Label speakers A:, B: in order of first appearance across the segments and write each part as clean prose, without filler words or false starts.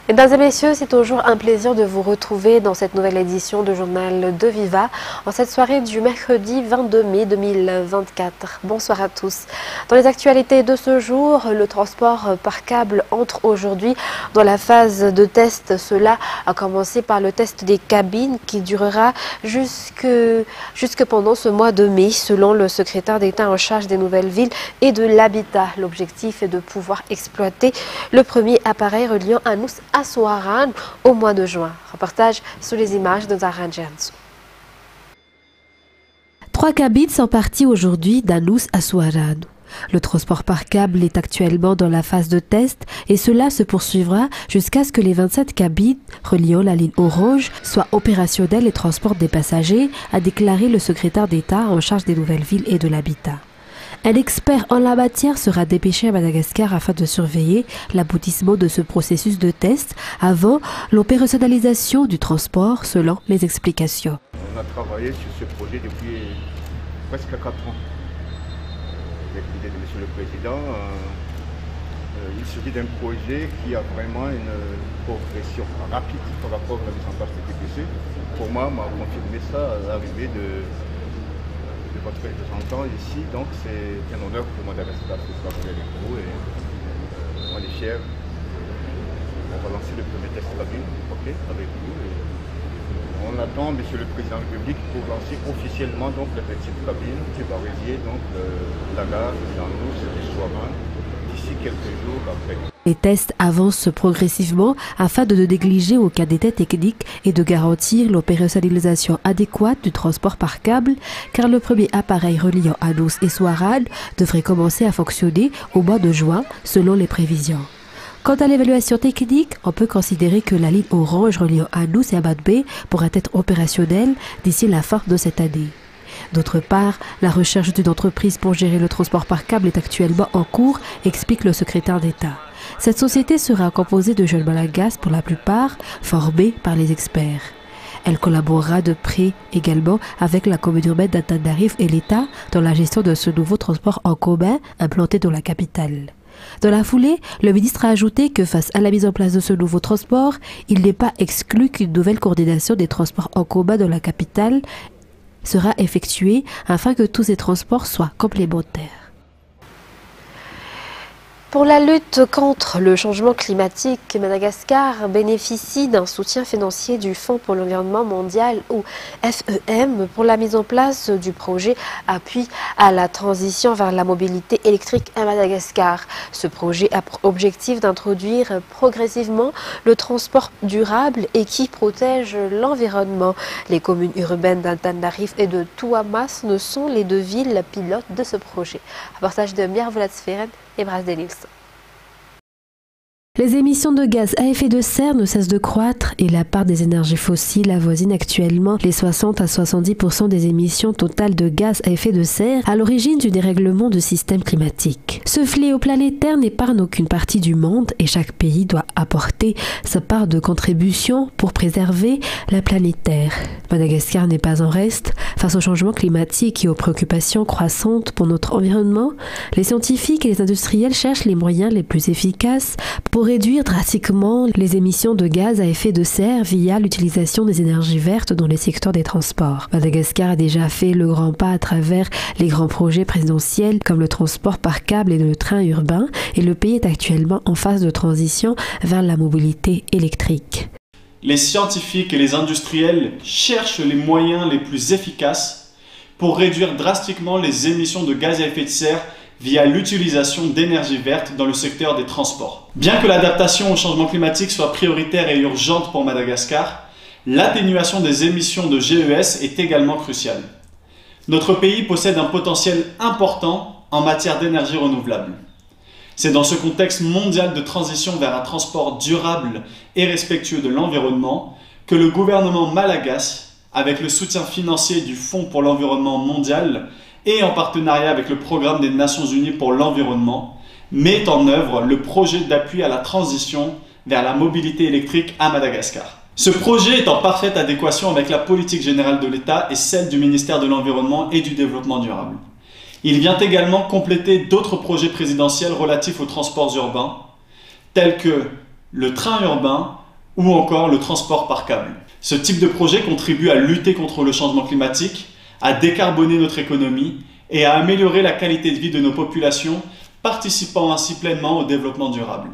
A: Mesdames et messieurs, c'est toujours un plaisir de vous retrouver dans cette nouvelle édition du journal de Viva en cette soirée du mercredi 22 mai 2024. Bonsoir à tous. Dans les actualités de ce jour, le transport par câble entre aujourd'hui dans la phase de test. Cela a commencé par le test des cabines qui durera jusque pendant ce mois de mai, selon le secrétaire d'État en charge des nouvelles villes et de l'habitat. L'objectif est de pouvoir exploiter le premier appareil reliant Anous à Souarane au mois de juin. Reportage sur les images de Zahran Jansou.
B: 3 cabines sont parties aujourd'hui d'Anous à Souarane. Le transport par câble est actuellement dans la phase de test et cela se poursuivra jusqu'à ce que les 27 cabines reliant la ligne orange soient opérationnelles et transportent des passagers, a déclaré le secrétaire d'État en charge des nouvelles villes et de l'habitat. Un expert en la matière sera dépêché à Madagascar afin de surveiller l'aboutissement de ce processus de test avant l'opérationnalisation du transport, selon les explications.
C: On a travaillé sur ce projet depuis presque 4 ans. Avec l'idée de M. le Président, il s'agit d'un projet qui a vraiment une progression rapide par rapport à la mise en place du TPC. Pour moi, m'a confirmé ça à l'arrivée de votre représentant ici, donc c'est un honneur pour Madagascar de travailler avec vous et on est fiers. On va lancer le premier test cabine, avec vous. Et on attend M. le Président de la République pour lancer officiellement donc la petite cabine qui va relier donc la gare d'Anous et Souarane d'ici quelques jours après.
B: Les tests avancent progressivement afin de ne négliger aucun détail technique et de garantir l'opérationnalisation adéquate du transport par câble, car le premier appareil reliant Anous et Souarane devrait commencer à fonctionner au mois de juin selon les prévisions. Quant à l'évaluation technique, on peut considérer que la ligne orange reliant Anous et Amadbé pourra être opérationnelle d'ici la fin de cette année. D'autre part, la recherche d'une entreprise pour gérer le transport par câble est actuellement en cours, explique le secrétaire d'État. Cette société sera composée de jeunes Malagasy pour la plupart, formés par les experts. Elle collaborera de près également avec la commune urbaine d'Antananarivo et l'État dans la gestion de ce nouveau transport en commun implanté dans la capitale. Dans la foulée, le ministre a ajouté que face à la mise en place de ce nouveau transport, il n'est pas exclu qu'une nouvelle coordination des transports en commun dans la capitale sera effectuée afin que tous ces transports soient complémentaires.
A: Pour la lutte contre le changement climatique, Madagascar bénéficie d'un soutien financier du Fonds pour l'environnement mondial ou FEM pour la mise en place du projet Appui à la transition vers la mobilité électrique à Madagascar. Ce projet a pour objectif d'introduire progressivement le transport durable et qui protège l'environnement. Les communes urbaines d'Antananarivo et de Tuamas ne sont les 2 villes pilotes de ce projet. Reportage de Mir Volatsferen et Bras Denils.
B: Les émissions de gaz à effet de serre ne cessent de croître et la part des énergies fossiles avoisine actuellement les 60 à 70% des émissions totales de gaz à effet de serre à l'origine du dérèglement du système climatique. Ce fléau planétaire n'épargne aucune partie du monde et chaque pays doit apporter sa part de contribution pour préserver la planète Terre. Madagascar n'est pas en reste. Face au changement climatique et aux préoccupations croissantes pour notre environnement, les scientifiques et les industriels cherchent les moyens les plus efficaces pour réduire drastiquement les émissions de gaz à effet de serre via l'utilisation des énergies vertes dans les secteurs des transports. Madagascar a déjà fait le grand pas à travers les grands projets présidentiels comme le transport par câble et le train urbain et le pays est actuellement en phase de transition vers la mobilité électrique.
D: Les scientifiques et les industriels cherchent les moyens les plus efficaces pour réduire drastiquement les émissions de gaz à effet de serre via l'utilisation d'énergie verte dans le secteur des transports. Bien que l'adaptation au changement climatique soit prioritaire et urgente pour Madagascar, l'atténuation des émissions de GES est également cruciale. Notre pays possède un potentiel important en matière d'énergie renouvelable. C'est dans ce contexte mondial de transition vers un transport durable et respectueux de l'environnement que le gouvernement malagasy, avec le soutien financier du Fonds pour l'environnement mondial, et en partenariat avec le Programme des Nations Unies pour l'environnement, met en œuvre le projet d'appui à la transition vers la mobilité électrique à Madagascar. Ce projet est en parfaite adéquation avec la politique générale de l'État et celle du ministère de l'Environnement et du Développement durable. Il vient également compléter d'autres projets présidentiels relatifs aux transports urbains, tels que le train urbain ou encore le transport par câble. Ce type de projet contribue à lutter contre le changement climatique, à décarboner notre économie et à améliorer la qualité de vie de nos populations, participant ainsi pleinement au développement durable.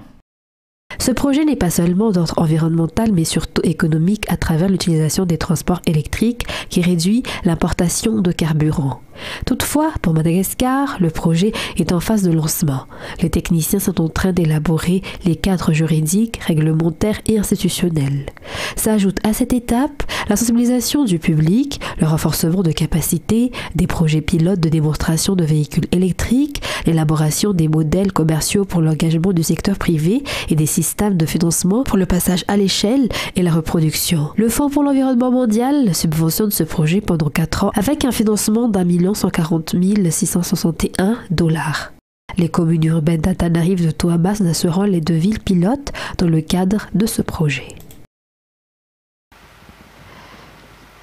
B: Ce projet n'est pas seulement d'ordre environnemental, mais surtout économique à travers l'utilisation des transports électriques qui réduit l'importation de carburant. Toutefois, pour Madagascar, le projet est en phase de lancement. Les techniciens sont en train d'élaborer les cadres juridiques, réglementaires et institutionnels. S'ajoute à cette étape la sensibilisation du public, le renforcement de capacités, des projets pilotes de démonstration de véhicules électriques, l'élaboration des modèles commerciaux pour l'engagement du secteur privé et des systèmes de financement pour le passage à l'échelle et la reproduction. Le Fonds pour l'environnement mondial subventionne ce projet pendant 4 ans avec un financement d'1 140 661 $. Les communes urbaines d'Antananarivo de Toamasina seront les 2 villes pilotes dans le cadre de ce projet.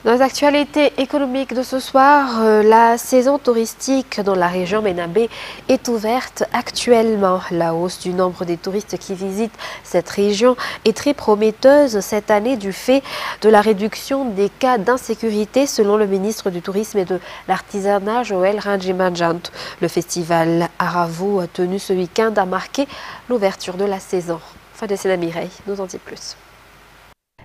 A: Dans les actualités économiques de ce soir, la saison touristique dans la région Ménabé est ouverte actuellement. La hausse du nombre des touristes qui visitent cette région est très prometteuse cette année du fait de la réduction des cas d'insécurité selon le ministre du Tourisme et de l'Artisanat Joël Ranjimanjant. Le festival Aravo tenu ce week-end a marqué l'ouverture de la saison. Fadessina Mireille nous en dit plus.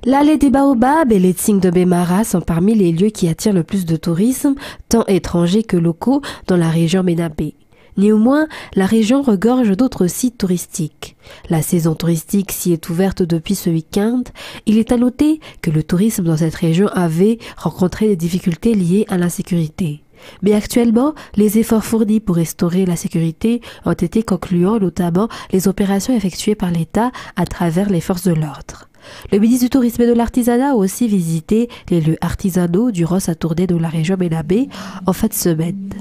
B: L'allée des Baobabs et les Tsing de Bemara sont parmi les lieux qui attirent le plus de tourisme, tant étrangers que locaux, dans la région Ménabé. Néanmoins, la région regorge d'autres sites touristiques. La saison touristique s'y est ouverte depuis ce week-end. Il est à noter que le tourisme dans cette région avait rencontré des difficultés liées à l'insécurité. Mais actuellement, les efforts fournis pour restaurer la sécurité ont été concluants, notamment les opérations effectuées par l'État à travers les forces de l'ordre. Le ministre du Tourisme et de l'Artisanat a aussi visité les lieux artisanaux durant sa tournée dans la région Ménabé en fin de semaine.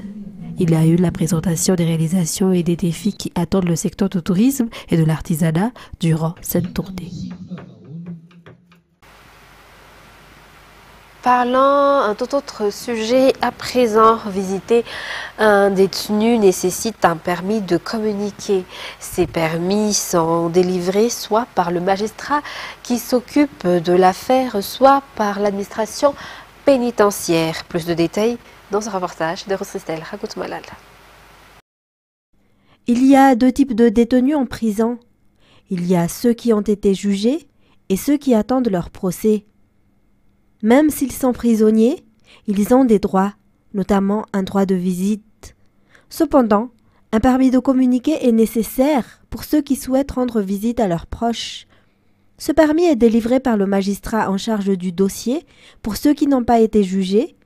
B: Il y a eu la présentation des réalisations et des défis qui attendent le secteur du tourisme et de l'artisanat durant cette tournée.
A: Parlant d'un tout autre sujet à présent, visiter un détenu nécessite un permis de communiquer. Ces permis sont délivrés soit par le magistrat qui s'occupe de l'affaire, soit par l'administration pénitentiaire. Plus de détails dans ce reportage de Rosristel Ragout Malal.
E: Il y a 2 types de détenus en prison. Il y a ceux qui ont été jugés et ceux qui attendent leur procès. Même s'ils sont prisonniers, ils ont des droits, notamment un droit de visite. Cependant, un permis de communiquer est nécessaire pour ceux qui souhaitent rendre visite à leurs proches. Ce permis est délivré par le magistrat en charge du dossier pour ceux qui n'ont pas été jugés,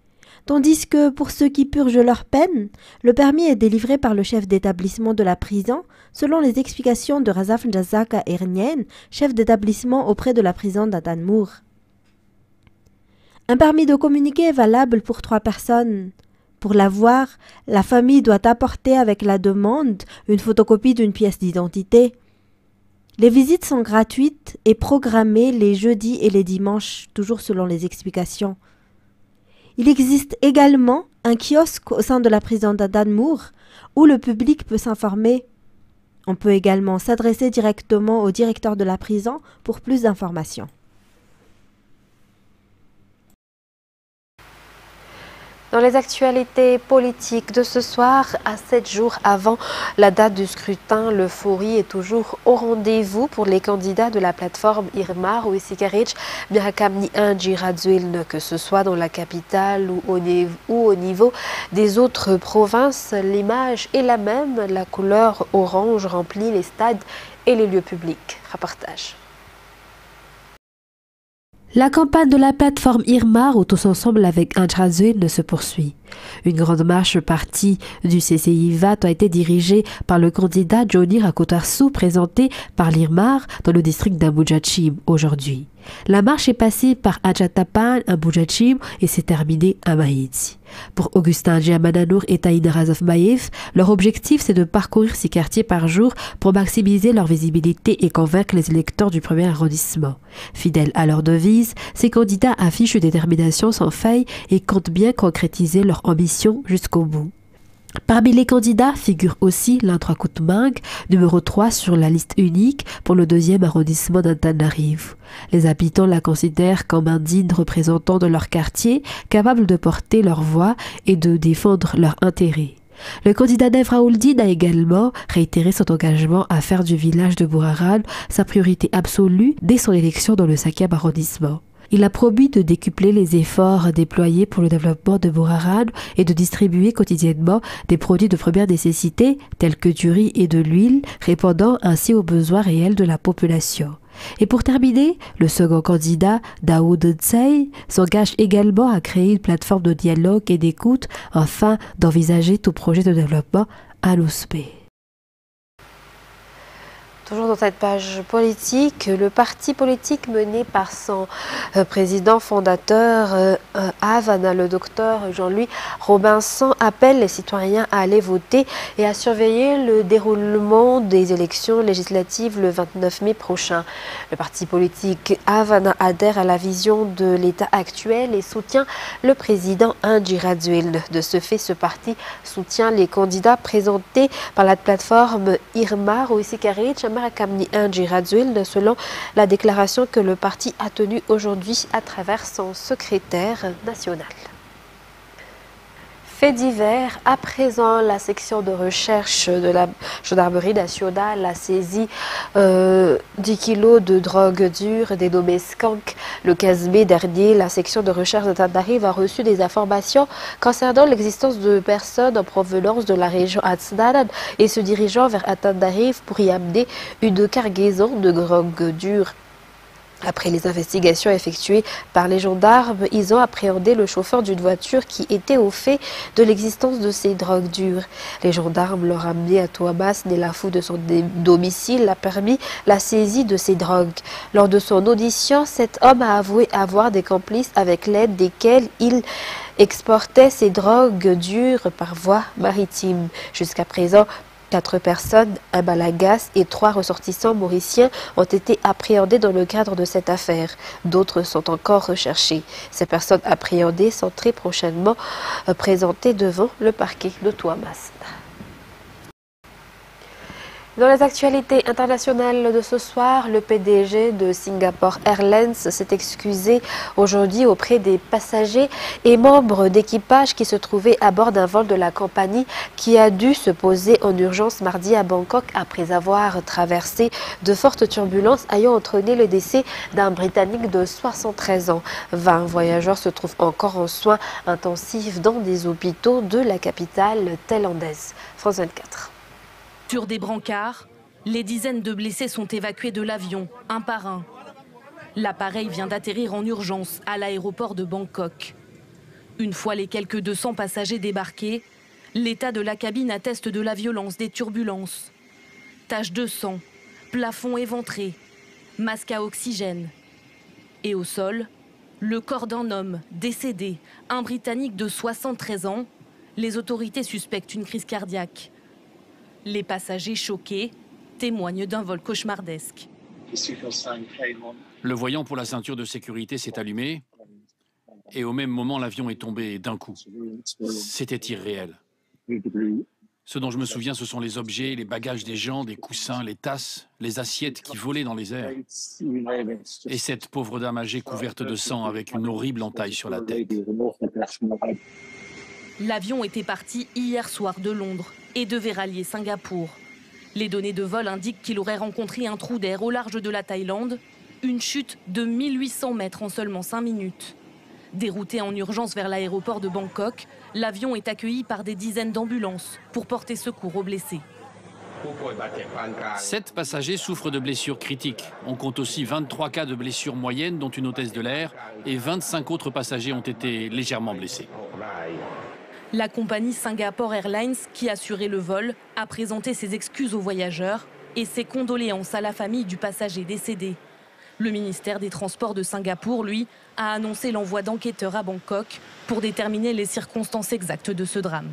E: tandis que pour ceux qui purgent leur peine, le permis est délivré par le chef d'établissement de la prison, selon les explications de Razaf Njazaka Ernien, chef d'établissement auprès de la prison d'Adanmour. Un permis de communiquer est valable pour 3 personnes. Pour l'avoir, la famille doit apporter avec la demande une photocopie d'une pièce d'identité. Les visites sont gratuites et programmées les jeudis et les dimanches, toujours selon les explications. Il existe également un kiosque au sein de la prison d'Adanmour où le public peut s'informer. On peut également s'adresser directement au directeur de la prison pour plus d'informations.
A: Dans les actualités politiques de ce soir, à 7 jours avant la date du scrutin, l'euphorie est toujours au rendez-vous pour les candidats de la plateforme Irmar ou Isikarich, Mirakamni Indjirazuilne, que ce soit dans la capitale ou au niveau des autres provinces. L'image est la même, la couleur orange remplit les stades et les lieux publics. Reportage.
B: La campagne de la plateforme Irmar ou Tous Ensemble avec Indjirazuilne se poursuit. Une grande marche partie du CCIVAT a été dirigée par le candidat Johnny Rakotarsu, présenté par l'Irmar dans le district d'Amboujachim aujourd'hui. La marche est passée par Adjatapan, Amboujachim et s'est terminée à Maïti. Pour Augustin Djiamananour et Taïna Razov Maïf, leur objectif c'est de parcourir ces quartiers par jour pour maximiser leur visibilité et convaincre les électeurs du premier arrondissement. Fidèles à leur devise, ces candidats affichent une détermination sans faille et comptent bien concrétiser leur ambition jusqu'au bout. Parmi les candidats figure aussi Lantrakoutmang, numéro 3 sur la liste unique pour le 2e arrondissement d'Antananarivo. Les habitants la considèrent comme un digne représentant de leur quartier, capable de porter leur voix et de défendre leurs intérêts. Le candidat Nefraouldine a également réitéré son engagement à faire du village de Bouraran sa priorité absolue dès son élection dans le 5e arrondissement. Il a promis de décupler les efforts déployés pour le développement de Bouraran et de distribuer quotidiennement des produits de première nécessité tels que du riz et de l'huile, répondant ainsi aux besoins réels de la population. Et pour terminer, le second candidat, Daoud Ntsei, s'engage également à créer une plateforme de dialogue et d'écoute afin d'envisager tout projet de développement à l'OSPE.
A: Toujours dans cette page politique, le parti politique mené par son président fondateur Havana, le docteur Jean-Louis Robinson, appelle les citoyens à aller voter et à surveiller le déroulement des élections législatives le 29 mai prochain. Le parti politique Havana adhère à la vision de l'État actuel et soutient le président Indira Dzuil. De ce fait, ce parti soutient les candidats présentés par la plateforme Irma Rouissi-Karich, Kamni Indira Dzuil, selon la déclaration que le parti a tenue aujourd'hui à travers son secrétaire national. Fait divers, à présent, la section de recherche de la gendarmerie nationale a saisi 10 kilos de drogue dure dénommée Skank. Le 15 mai dernier, la section de recherche d'Antananarivo a reçu des informations concernant l'existence de personnes en provenance de la région Atsnanan et se dirigeant vers Antananarivo pour y amener une cargaison de drogue dure. Après les investigations effectuées par les gendarmes, ils ont appréhendé le chauffeur d'une voiture qui était au fait de l'existence de ces drogues dures. Les gendarmes l'ont ramené à Touamas, Nélafou de son domicile, a permis la saisie de ces drogues. Lors de son audition, cet homme a avoué avoir des complices avec l'aide desquels il exportait ces drogues dures par voie maritime. Jusqu'à présent, 4 personnes, un Malagas et 3 ressortissants mauriciens ont été appréhendés dans le cadre de cette affaire. D'autres sont encore recherchés. Ces personnes appréhendées sont très prochainement présentées devant le parquet de Touamas. Dans les actualités internationales de ce soir, le PDG de Singapore Airlines s'est excusé aujourd'hui auprès des passagers et membres d'équipage qui se trouvaient à bord d'un vol de la compagnie qui a dû se poser en urgence mardi à Bangkok après avoir traversé de fortes turbulences ayant entraîné le décès d'un Britannique de 73 ans. 20 voyageurs se trouvent encore en soins intensifs dans des hôpitaux de la capitale thaïlandaise. France 24.
F: Sur des brancards, les dizaines de blessés sont évacués de l'avion, un par un. L'appareil vient d'atterrir en urgence à l'aéroport de Bangkok. Une fois les quelques 200 passagers débarqués, l'état de la cabine atteste de la violence des turbulences. Taches de sang, plafond éventré, masque à oxygène. Et au sol, le corps d'un homme décédé, un Britannique de 73 ans. Les autorités suspectent une crise cardiaque. Les passagers choqués témoignent d'un vol cauchemardesque.
G: Le voyant pour la ceinture de sécurité s'est allumé et au même moment l'avion est tombé d'un coup. C'était irréel. Ce dont je me souviens, ce sont les objets, les bagages des gens, des coussins, les tasses, les assiettes qui volaient dans les airs. Et cette pauvre dame âgée couverte de sang avec une horrible entaille sur la tête.
F: L'avion était parti hier soir de Londres et devait rallier Singapour. Les données de vol indiquent qu'il aurait rencontré un trou d'air au large de la Thaïlande, une chute de 1800 mètres en seulement 5 minutes. Dérouté en urgence vers l'aéroport de Bangkok, l'avion est accueilli par des dizaines d'ambulances pour porter secours aux blessés.
G: 7 passagers souffrent de blessures critiques. On compte aussi 23 cas de blessures moyennes, dont une hôtesse de l'air, et 25 autres passagers ont été légèrement blessés.
F: La compagnie Singapore Airlines, qui assurait le vol, a présenté ses excuses aux voyageurs et ses condoléances à la famille du passager décédé. Le ministère des Transports de Singapour, lui, a annoncé l'envoi d'enquêteurs à Bangkok pour déterminer les circonstances exactes de ce drame.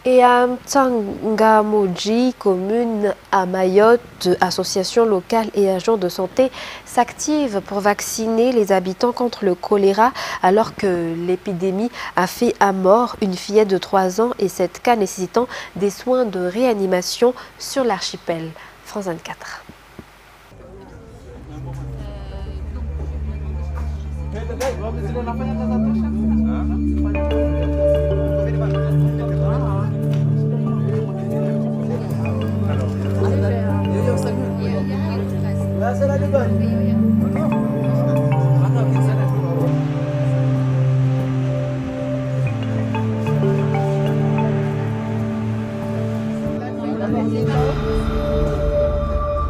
A: Et à Mtsangamouji, commune à Mayotte, associations locales et agents de santé s'activent pour vacciner les habitants contre le choléra alors que l'épidémie a fait à mort une fillette de 3 ans et 7 cas nécessitant des soins de réanimation sur l'archipel. France 24.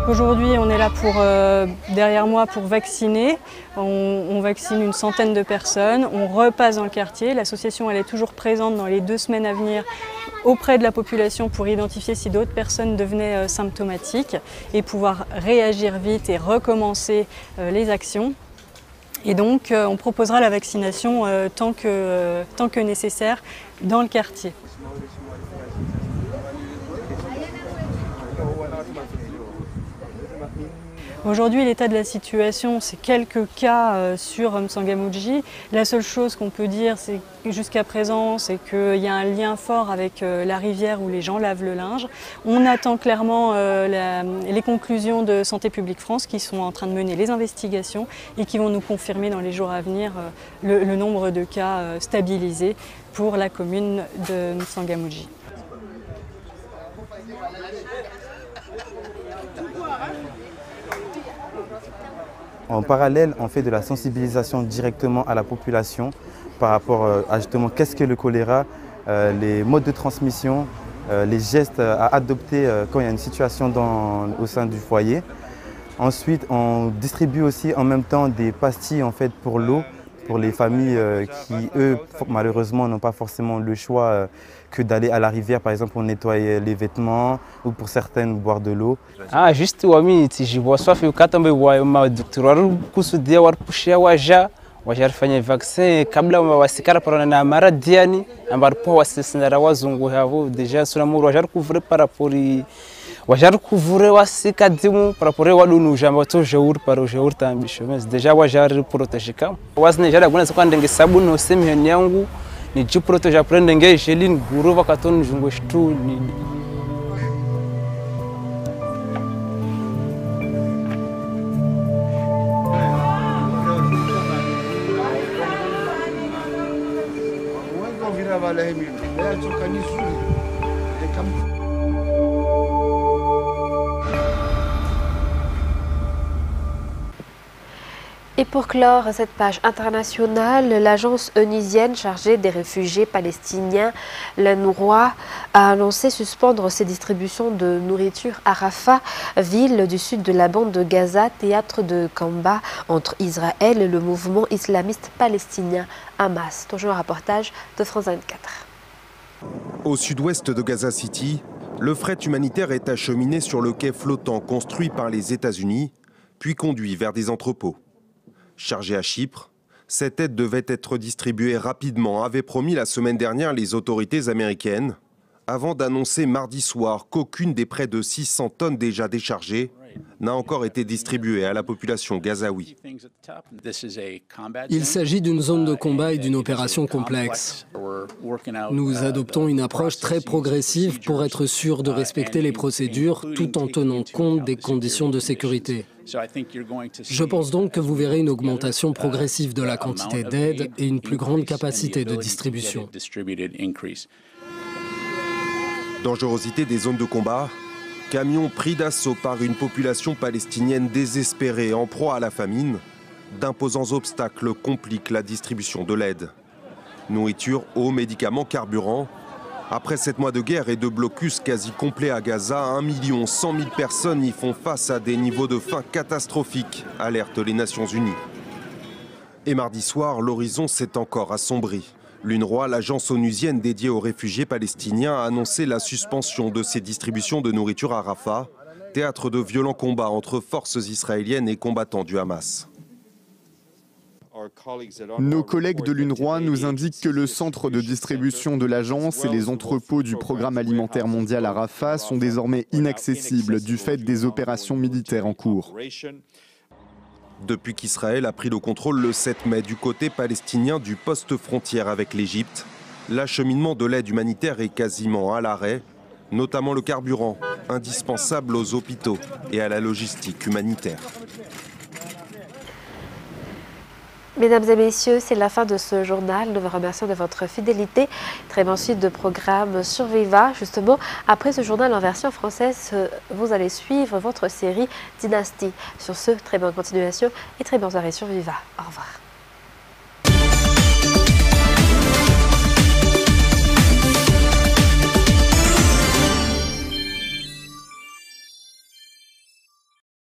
H: Aujourd'hui, on est là derrière moi pour vacciner. On vaccine une centaine de personnes. On repasse dans le quartier. L'association elle est toujours présente dans les 2 semaines à venir auprès de la population pour identifier si d'autres personnes devenaient symptomatiques et pouvoir réagir vite et recommencer les actions. Et donc, on proposera la vaccination tant que nécessaire dans le quartier. Aujourd'hui, l'état de la situation, c'est quelques cas sur Mtsangamouji. La seule chose qu'on peut dire jusqu'à présent, c'est qu'il y a un lien fort avec la rivière où les gens lavent le linge. On attend clairement les conclusions de Santé publique France qui sont en train de mener les investigations et qui vont nous confirmer dans les jours à venir le nombre de cas stabilisés pour la commune de Mtsangamouji.
I: En parallèle, on fait de la sensibilisation directement à la population par rapport à justement qu'est-ce que le choléra, les modes de transmission, les gestes à adopter quand il y a une situation au sein du foyer. Ensuite, on distribue aussi en même temps des pastilles en fait, pour l'eau, pour les familles qui, eux, malheureusement, n'ont pas forcément le choix que d'aller à la rivière, par exemple, pour nettoyer les vêtements ou pour certaines boire de l'eau.
J: Ah, juste wami tijibwa swafi ukatambe wa madoktor kusudia warpushia wajarfanya vaccin kabla wasikara parana na maradiani ambarpo wasisindara wazungu havo deja sunamuru wajar couvrir par rapport wajar couvrir wasikadimu par rapport wadunu jamba to jour par jour tambisho mas deja wajar protéger kam wasne jara guna kwandenge sabuni semiheni yangu ni jiproteja prende nge gelin guru wakaton jungo shtu ni
A: Et pour clore cette page internationale, l'agence onisienne chargée des réfugiés palestiniens, l'UNRWA, a annoncé suspendre ses distributions de nourriture à Rafah, ville du sud de la bande de Gaza, théâtre de combat entre Israël et le mouvement islamiste palestinien Hamas. Toujours un reportage de France 24.
K: Au sud-ouest de Gaza City, le fret humanitaire est acheminé sur le quai flottant construit par les États-Unis, puis conduit vers des entrepôts. Chargé à Chypre, cette aide devait être distribuée rapidement, avaient promis la semaine dernière les autorités américaines, avant d'annoncer mardi soir qu'aucune des près de 600 tonnes déjà déchargées n'a encore été distribuée à la population gazaoui.
L: Il s'agit d'une zone de combat et d'une opération complexe. Nous adoptons une approche très progressive pour être sûr de respecter les procédures tout en tenant compte des conditions de sécurité. Je pense donc que vous verrez une augmentation progressive de la quantité d'aide et une plus grande capacité de distribution.
K: Dangerosité des zones de combat, camions pris d'assaut par une population palestinienne désespérée en proie à la famine, d'imposants obstacles compliquent la distribution de l'aide. Nourriture, eau, médicaments, carburant. Après 7 mois de guerre et de blocus quasi complet à Gaza, 1 100 000 personnes y font face à des niveaux de faim catastrophiques, alertent les Nations Unies. Et mardi soir, l'horizon s'est encore assombri. L'UNRWA, l'agence onusienne dédiée aux réfugiés palestiniens, a annoncé la suspension de ses distributions de nourriture à Rafah, théâtre de violents combats entre forces israéliennes et combattants du Hamas.
M: Nos collègues de l'UNRWA nous indiquent que le centre de distribution de l'agence et les entrepôts du Programme alimentaire mondial à Rafah sont désormais inaccessibles du fait des opérations militaires en cours.
K: Depuis qu'Israël a pris le contrôle le 7 mai du côté palestinien du poste frontière avec l'Égypte, l'acheminement de l'aide humanitaire est quasiment à l'arrêt, notamment le carburant, indispensable aux hôpitaux et à la logistique humanitaire.
A: Mesdames et messieurs, c'est la fin de ce journal. Nous vous remercions de votre fidélité. Très bonne suite de programme sur Viva. Justement, après ce journal en version française, vous allez suivre votre série Dynastie. Sur ce, très bonne continuation et très bonne soirée sur Viva. Au revoir.